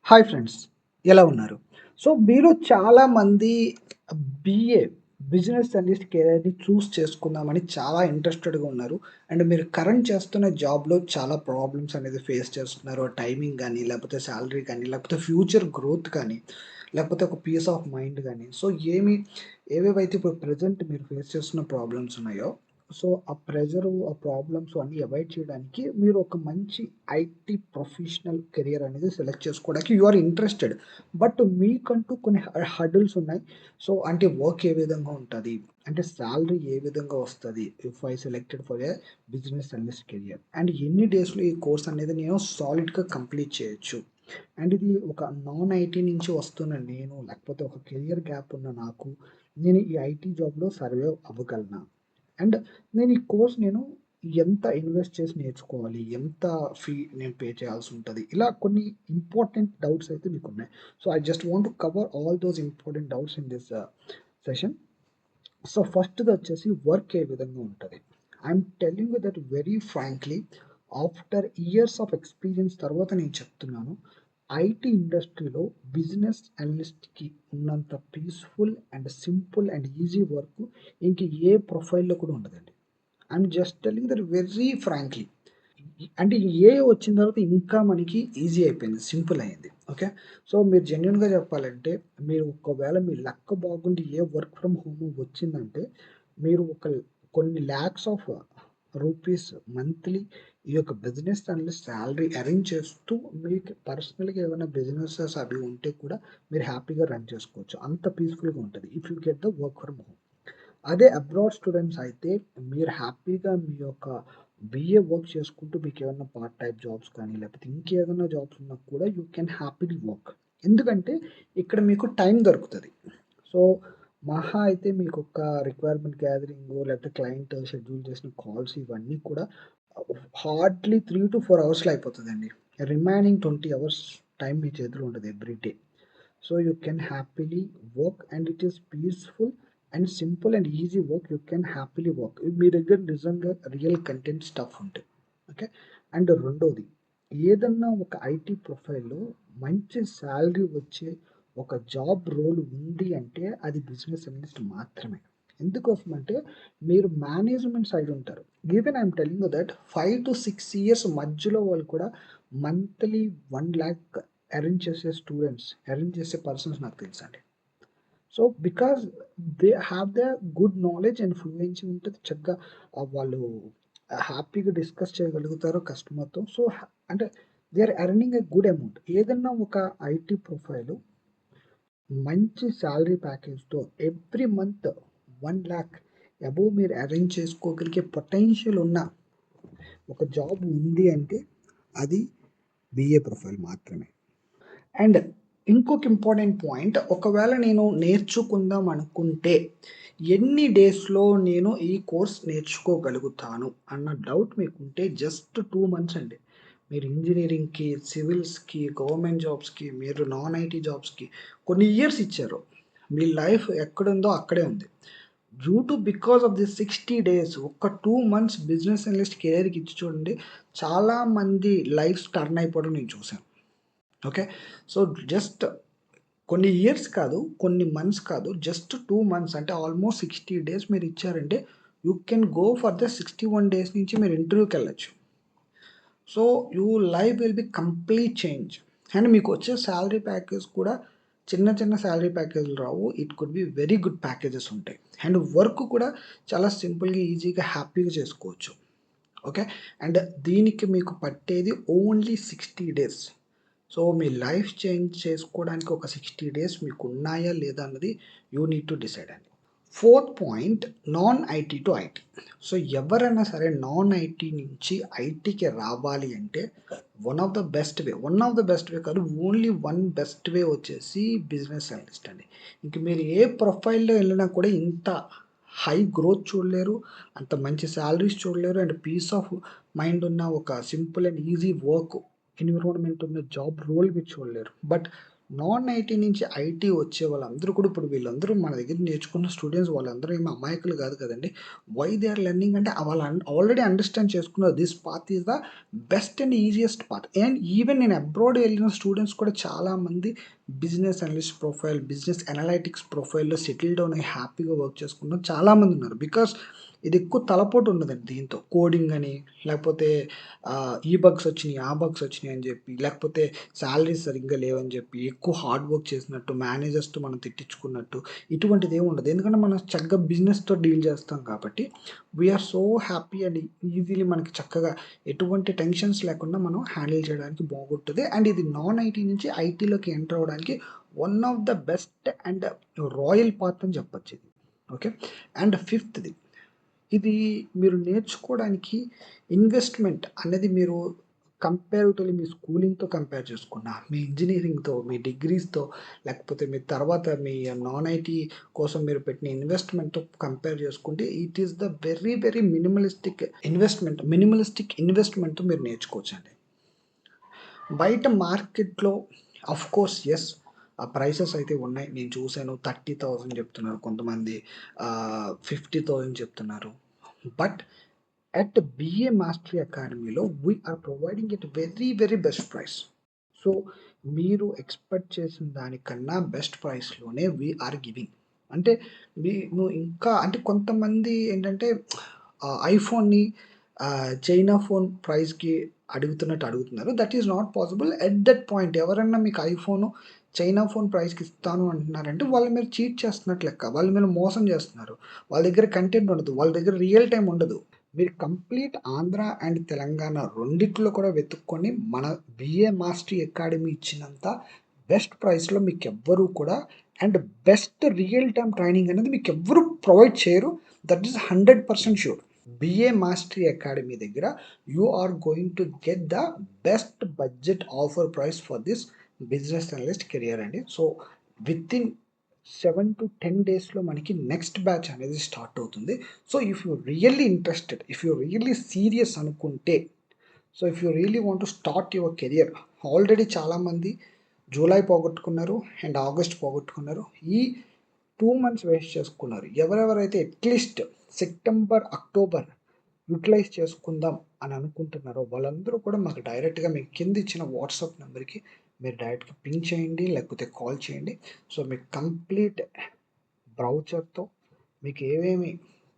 Hi friends. ఎలా ఉన్నారు? So, మీలో చాలామంది బీఏ బిజినెస్ అనలిస్ట్ కెరియర్‌ని చేసుకుందామని చాలా ఇంట్రెస్టెడ్‌గా ఉన్నారు. అండ్ మీరు కరెంట్ చేస్తున్న జాబ్‌లో చాలా ప్రాబ్లమ్స్ అనేది ఫేస్ చేస్తున్నారు. టైమింగ్ గాని, లేకపోతే సాలరీ గాని, లేకపోతే ఫ్యూచర్ గ్రోత్ కానీ, లేకపోతే ఒక పీస్ ఆఫ్ మైండ్ గాని. సో, ఏవేవైతే ఇప్పుడు ప్రెజెంట్ మీరు ఫేస్ చేస్తున్న ప్రాబ్లమ్స్ ఉన్నాయో, సో, ఆ ప్రెషరు, ఆ ప్రాబ్లమ్స్ అన్నీ అవాయిడ్ చేయడానికి మీరు ఒక మంచి ఐటీ ప్రొఫెషనల్ కెరియర్ అనేది సెలెక్ట్ చేసుకోవడానికి యూ ఆర్ ఇంట్రెస్టెడ్. బట్ మీకంటూ కొన్ని హర్డిల్స్ ఉన్నాయి. సో, అంటే వర్క్ ఏ విధంగా ఉంటది? అంటే సాలరీ ఏ విధంగా వస్తది? If I selected for a business analyst career. And ఎన్ని డేస్‌లో ఈ కోర్స్ అనేది నేను సాలిడ్‌గా కంప్లీట్ చేయొచ్చు? అండ్ ఇది ఒక నాన్ ఐటీ నుంచి వస్తున్న నేను, లేకపోతే ఒక కెరియర్ గ్యాప్ ఉన్న నాకు, నేను ఈ ఐటీ జాబ్‌లో సర్వైవ్ అవ్వగలనా? అండ్ నేను ఎంత ఇన్వెస్ట్ చేసి నేర్చుకోవాలి? ఎంత నేను పే చేయాల్సుంటది? ఇలా కొన్ని ఇంపార్టెంట్ డౌట్స్ అయితే మీకున్నాయి. So, I just want to cover all those important doubts in this session. So, ఫస్ట్‌దొచ్చేసి వర్క్ ఏ విధంగా ఉంటది? I'm telling you that very frankly after years of experience తర్వాత నేను చెప్తున్నాను. ఐటీ ఇండస్ట్రీలో బిజినెస్ అనలిస్ట్‌కి ఉన్నంత peaceful and simple and easy work ఇంక ఏ ప్రొఫైల్‌లో కూడా ఉండదండి. I'm just telling that very frankly. అంటే ఏఐ వచ్చిన తర్వాత ఇంకా మనకి ఈజీ అయిపోయింది. సింపుల్ అయింది. ఓకే. సో, మీరు జెన్యూన్‌గా చెప్పాలంటే, మీరు ఒకవేళ మీ లక్ బాగుండి వర్క్ ఫ్రమ్ హోమ్ వచ్చిందంటే, మీరు కొన్ని లాక్స్ ఆఫ్ రూపీస్ మంత్లీ ఈ యొక్క బిజినెస్ అనలిస్ట్ సాలరీ అరేంజ్ చేస్తూ మీకు పర్సనల్‌గా ఏమైనా బిజినెసెస్ అవి ఉంటే కూడా మీరు హ్యాపీగా రన్ చేసుకోవచ్చు. అంత పీస్‌ఫుల్‌గా ఉంటది. If you get the work from home. అదే అబ్రాడ్ స్టూడెంట్స్ అయితే మీరు హ్యాపీగా మీ యొక్క బీఏ వర్క్ చేసుకుంటూ మీకేమన్నా పార్ట్ టైమ్ జాబ్స్ కానీ, లేకపోతే ఇంకేదైనా జాబ్స్ ఉన్నా కూడా యూ కెన్ హ్యాపీలీ వర్క్. ఎందుకంటే ఇక్కడ మీకు టైం దొరుకుతది. సో, మహా అయితే మీకొక రిక్వైర్మెంట్ గ్యాదరింగో, లేకపోతే క్లయింట్ షెడ్యూల్ చేసిన కాల్స్ ఇవన్నీ కూడా హార్డ్‌లీ 3-4 అవర్స్‌లో అయిపోతదండి. రిమైనింగ్ 20 అవర్స్ టైం మీ చేతిలో ఉంటది every day. So you can happily work and it is peaceful and simple and easy work you can happily work. మీ దగ్గర నిజంగా రియల్ కంటెంట్ స్టఫ్ ఉంటే. ఓకే. అండ్ రెండోది, ఏదన్నా ఒక ఐటీ ప్రొఫైల్‌లో మంచి సాలరీ వచ్చే ఒక జాబ్ రోల్ ఉంది అంటే అది బిజినెస్ అనలిస్ట్ మాత్రమే. ఎందుకోసమంటే మీరు మేనేజ్‌మెంట్ సైడ్ ఉంటారు. Even I'm telling you that 5-6 years మధ్యలో వాళ్ళు కూడా మంత్లీ 1,00,000 అరేంజ్ చేసే పర్సన్స్ నాకు తెలుసండి. So, because they have the good knowledge and fluency ఉంటది. చక్కగా వాళ్ళు హ్యాపీగా డిస్కస్ చేయగలుగుతారు కస్టమర్‌తో. సో, అంటే they are earning a good amount. ఏదన్నా ఒక ఐటీ ప్రొఫైలు మంచి సాలరీ ప్యాకేజ్‌తో ఎవ్రీ మంత్ 1,00,000 అబోవ్ మీరు అరేంజ్ చేసుకోగలిగే పొటెన్షియల్ ఉన్న ఒక జాబ్ ఉంది అంటే అది బీఏ ప్రొఫైల్ మాత్రమే. అండ్ ఇంకొక ఇంపార్టెంట్ పాయింట్, ఒకవేళ నేను నేర్చుకుందాం అనుకుంటే, ఎన్ని డేస్‌లో నేను ఈ కోర్స్ నేర్చుకోగలుగుతాను అన్న డౌట్ మీకుంటే జస్ట్ 2 మంత్స్ అండి. మీరు ఇంజినీరింగ్‌కి, సివిల్స్‌కి, గవర్నమెంట్ జాబ్స్‌కి, మీరు నాన్ ఐటీ జాబ్స్‌కి కొన్ని ఇయర్స్ ఇచ్చారు. మీ లైఫ్ ఎక్కడుందో అక్కడే ఉంది. బికాస్ ఆఫ్ దిస్ 60 డేస్ ఒక్క 2 మంత్స్ బిజినెస్ అనలిస్ట్ కెరియర్‌కి ఇచ్చి చూడండి. చాలామంది లైఫ్స్ టర్న్ అయిపోవడం నేను చూసాను. ఓకే. సో, జస్ట్ కొన్ని ఇయర్స్ కాదు, కొన్ని మంత్స్ కాదు. జస్ట్ 2 మంత్స్ అంటే ఆల్‌మోస్ట్ 60 డేస్ మీరిచ్చారంటే, you can go for the 61 days నుంచి మీరు ఇంటర్వ్యూకెళ్ళొచ్చు. So, life will be complete change. And మీకొచ్చే సాలరీ ప్యాకేజ్ కూడా చిన్న చిన్న సాలరీ ప్యాకేజ్‌లు రావు. It could be very good packages ఉంటాయి. అండ్ వర్క్ కూడా చాలా సింపుల్‌గా, ఈజీగా, హ్యాపీగా చేసుకోవచ్చు. ఓకే. అండ్ దీనికి మీకు పట్టేది ఓన్లీ 60 డేస్. సో, మీ లైఫ్ చేంజ్ చేసుకోవడానికి ఒక 60 డేస్ మీకున్నాయా లేదా అన్నది యూ నీడ్ టు డిసైడ్ అండి. Fourth point, non IT to IT. So, ఎవరైనా సరే నాన్ ఐటీ నుంచి ఐటీకి రావాలి అంటే one of the best way కాదు, ఓన్లీ వన్ బెస్ట్ వే వచ్చేసి బిజినెస్ అనలిస్ట్ అండి. ఇంక మీరు ఏ ప్రొఫైల్‌లో ఎళ్ళినా కూడా ఇంత హై గ్రోత్ చూడలేరు. అంత మంచి సాలరీస్ చూడలేరు. అండ్ పీస్ ఆఫ్ మైండ్ ఉన్న ఒక simple and easy work environment ఉన్న జాబ్ రోల్ మీరు చూడలేరు. బట్ నాన్ ఐటీ నుంచి ఐటీ వచ్చే వాళ్ళందరూ కూడా ఇప్పుడు వీళ్ళందరూ మన దగ్గర నేర్చుకున్న స్టూడెంట్స్ వాళ్ళందరూ ఏమి అమాయకులు కాదు కదండీ. వై దే ఆర్ లెర్నింగ్ అంటే వాళ్ళు ఆల్రెడీ అండర్‌స్టాండ్ చేసుకున్నారు. This path is the best and easiest path. And even నేను అబ్రాడ్ వెళ్ళిన స్టూడెంట్స్ కూడా చాలామంది business analyst profile, business analytics ప్రొఫైల్‌లో సెటిల్ డౌన్ అయ్యి హ్యాపీగా వర్క్ చేసుకున్న చాలామంది ఉన్నారు. బికాస్ ఇది ఎక్కువ తలపోటు ఉండదండి దీంతో. కోడింగ్ అని లేకపోతే ఈ బగ్స్ వచ్చినియి, ఆ బగ్స్ వచ్చినియి అని చెప్పి, లేకపోతే సాలరీస్ సరిగ్గా లేవని చెప్పి, ఎక్కువ హార్డ్ వర్క్ చేసినట్టు, మేనేజర్స్‌తో మనం తిట్టించుకున్నట్టు, ఇటువంటిది ఏమి ఉండదు. ఎందుకంటే మనం చక్కగా బిజినెస్‌తో డీల్ చేస్తాం కాబట్టి, we are so happy and easily మనకి చక్కగా ఎటువంటి టెన్షన్స్ లేకుండా మనం హ్యాండిల్ చేయడానికి బాగుంటది. అండ్ ఇది నాన్ ఐటీ నుంచి ఐటీలోకి ఎంటర్ అవ్వడానికి one of the best and royal path అని చెప్పొచ్చు ఇది. ఓకే. అండ్ ఫిఫ్త్‌ది ఇది మీరు నేర్చుకోవడానికి ఇన్వెస్ట్‌మెంట్ అనేది మీరు కంపారిటివ్‌లీ మీ స్కూలింగ్‌తో కంపేర్ చేసుకున్నా, మీ ఇంజినీరింగ్‌తో, మీ డిగ్రీస్‌తో లేకపోతే మీ తర్వాత మీ నాన్ ఐటీ కోసం మీరు పెట్టిన ఇన్వెస్ట్‌మెంట్‌తో కంపేర్ చేసుకుంటే it is the very, very minimalistic ఇన్వెస్ట్‌మెంట్‌తో మీరు నేర్చుకోవచ్చండి. బయట మార్కెట్‌లో ఆఫ్‌కోర్స్ యెస్. ఆ ప్రైసెస్ అయితే ఉన్నాయి. నేను చూసాను 30,000 చెప్తున్నారు కొంతమంది. 50,000 చెప్తున్నారు. బట్ అట్ బిఏ మాస్టరీ అకాడమీలో we are providing it very, very best price. So, మీరు ఎక్స్‌పెక్ట్ చేసిన దానికన్నా బెస్ట్ ప్రైస్‌లోనే వి ఆర్ గివింగ్. అంటే మీరు ఇంకా అంటే కొంతమంది ఏంటంటే ఐఫోన్‌ని చైనా ఫోన్ ప్రైస్‌కి అడుగుతున్నట్టు అడుగుతున్నారు. That is not possible at that point. ఎవరన్నా మీకు ఐఫోను చైనా ఫోన్ ప్రైస్‌కి ఇస్తాను అంటున్నారంటే వాళ్ళు మీరు చీట్ చేస్తున్నట్టు లెక్క. వాళ్ళు మీరు మోసం చేస్తున్నారు. వాళ్ళ దగ్గర కంటెంట్ ఉండదు. వాళ్ళ దగ్గర రియల్ టైమ్ ఉండదు. మీరు కంప్లీట్ ఆంధ్ర అండ్ తెలంగాణ రెండిట్లో కూడా వెతుక్కొని మన బిఏ మాస్టరీ అకాడమీ ఇచ్చినంత బెస్ట్ ప్రైస్‌లో మీకెవ్వరు కూడా and best real time training అనేది మీకెవ్వరు ప్రొవైడ్ చేయరు. That is 100% sure. BA mastery academy దగ్గర you are going to get the best budget offer price for this business analyst career అండి. So, within 7-10 డేస్‌లో మనకి నెక్స్ట్ బ్యాచ్ అనేది start అవుతుంది. So, if you really interested, if you really serious అనుకుంటే, so, if you really want to start your career already చాలామంది July పోగొట్టుకున్నారు and August పోగొట్టుకున్నారు. ఈ 2 మంత్స్ వేస్ట్ చేసుకున్నారు. ఎవరెవరైతే అట్‌లీస్ట్ సెప్టెంబర్, అక్టోబర్ యుటిలైజ్ చేసుకుందాం అని అనుకుంటున్నారో వాళ్ళందరూ కూడా మాకు డైరెక్ట్‌గా మీకు కింద ఇచ్చిన వాట్సాప్ నంబర్‌కి మీరు డైరెక్ట్‌గా పింగ్ చేయండి. లేకపోతే కాల్ చేయండి. సో, మీకు కంప్లీట్ బ్రౌచర్‌తో మీకు ఏమేమి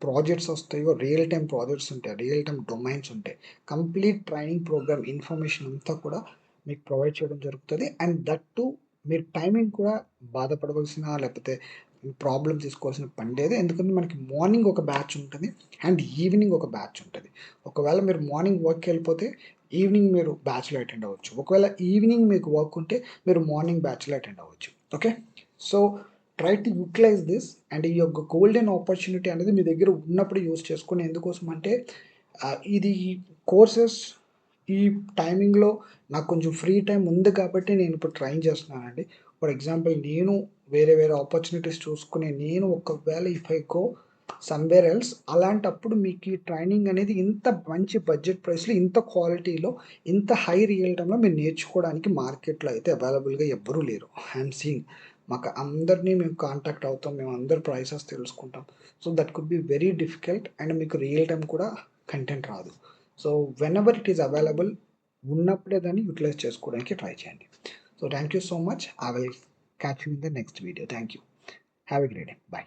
ప్రాజెక్ట్స్ వస్తాయో రియల్ టైమ్ ప్రాజెక్ట్స్ ఉంటాయి. రియల్ టైమ్ డొమైన్స్ ఉంటాయి. కంప్లీట్ ట్రైనింగ్ ప్రోగ్రామ్ ఇన్ఫర్మేషన్ అంతా కూడా మీకు ప్రొవైడ్ చేయడం జరుగుతది. అండ్ దట్ టూ మీరు టైమింగ్ కూడా బాధపడవలసిన లేకపోతే ప్రాబ్లమ్ తీసుకోవాల్సిన పని లేదు. ఎందుకంటే మనకి మార్నింగ్ ఒక బ్యాచ్ ఉంటది. అండ్ ఈవినింగ్ ఒక బ్యాచ్ ఉంటది. ఒకవేళ మీరు మార్నింగ్ వర్క్‌కి వెళ్ళిపోతే ఈవినింగ్ మీరు బ్యాచ్‌లో అటెండ్ అవ్వచ్చు. ఒకవేళ ఈవినింగ్ మీకు వర్క్ ఉంటే మీరు మార్నింగ్ బ్యాచ్‌లో అటెండ్ అవ్వచ్చు. Okay. So, try to utilize this and ఈ యొక్క గోల్డెన్ ఆపర్చునిటీ అనేది మీ దగ్గర ఉన్నప్పుడు యూజ్ చేసుకోండి. ఎందుకోసం అంటే ఇది కోర్సెస్ ఈ టైమింగ్‌లో నాకు కొంచెం ఫ్రీ టైమ్ ఉంది కాబట్టి నేను ఇప్పుడు ట్రైన్ చేస్తున్నానండి. ఫర్ ఎగ్జాంపుల్ నేను వేరే వేరే ఆపర్చునిటీస్ చూసుకొని నేను ఒకవేళ if I go somewhere else అలాంటప్పుడు మీకు ఈ ట్రైనింగ్ అనేది ఇంత మంచి బడ్జెట్ ప్రైస్‌లో, ఇంత క్వాలిటీలో, ఇంత హై రియల్ టైమ్‌లో మీరు నేర్చుకోవడానికి మార్కెట్‌లో అయితే అవైలబుల్‌గా ఎవ్వరూ లేరు. I am seeing. మాకు అందరిని మేము కాంటాక్ట్ అవుతాం. మేము అందరి ప్రైసెస్ తెలుసుకుంటాం. So, that could be very difficult and మీకు రియల్ టైమ్ కూడా కంటెంట్ రాదు. So, whenever it is available ఉన్నప్పుడే దాన్ని యుటిలైజ్ చేసుకోవడానికి ట్రై చేయండి. So, thank you so much. I will catch you in the next video. Thank you. Have a great day. By.